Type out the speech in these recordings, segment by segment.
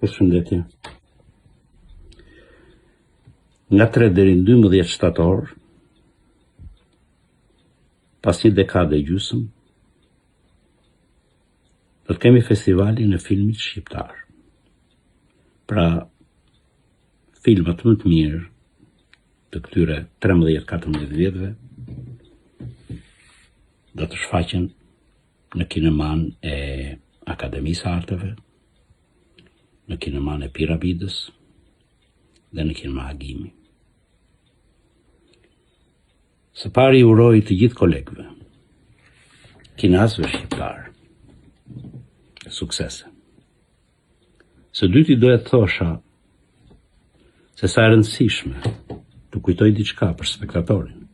Përshëndetje. Nga 3 deri në 12 shtator, pas një dekade e gjysmë, do të kemi festivalin e filmit shqiptar. Pra, filmat më të mirë të këtyre 13-14 vjetëve do të shfaqen në kineman e Akademisë Arteve, në kineman e Piramidës dhe në kinema Agimi. Së pari uroj të gjithë kolegëve, kinasve shqiptar, suksese. Së dyti doja të thosha se sa e rëndësishme të kujtoj diçka për spektatorin,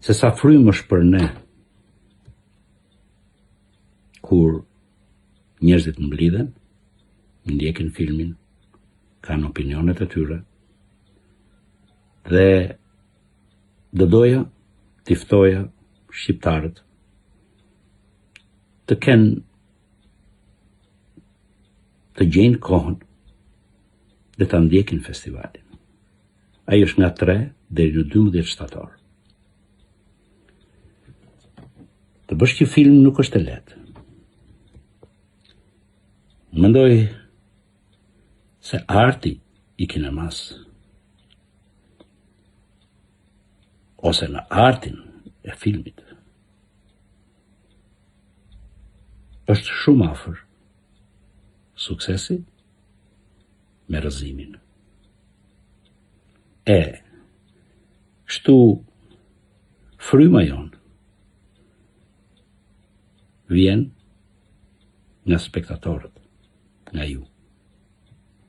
se sa frymë është për ne kur njerëzit mblidhen, ndjekin filmin, kanë opinionet e tyre, dhe do doja t'i ftoja shqiptarët të kenë të gjejnë kohën dhe të ndjekin festivalin. Ai është nga 3 deri në 12 shtator. Të bësh një film nuk është e lehtë. Mendoj se arti i kinemas ose në artin e filmit është shumë afër suksesi me rrëzimin. Kështu fryma jonë vjen nga spektatorët, nga ju,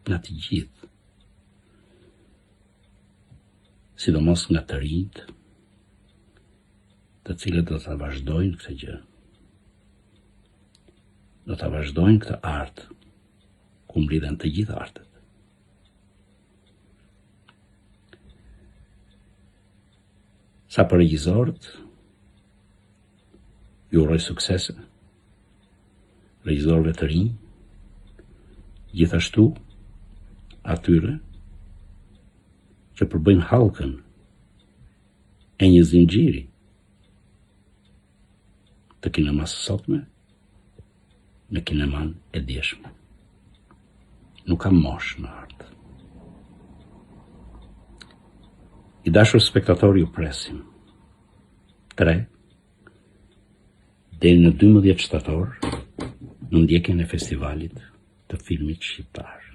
nga të gjithë, sidomos nga të rinjt, të cilët do të vazhdojnë këtë gjë. Do të vazhdojnë këtë artë, ku mblidhen të gjithë artët. Sa për regjisorët, ju uroj suksese, regjisorëve të rinj, gjithashtu atyre që përbëjnë hallkën e një zinxhiri të kinemasë sotme në kineman e djeshme. Nuk kam mosh në artë. I dashur spektator, ju presim 3 deri në 12 shtator në ndjekjen e festivalit të filmit shqiptar.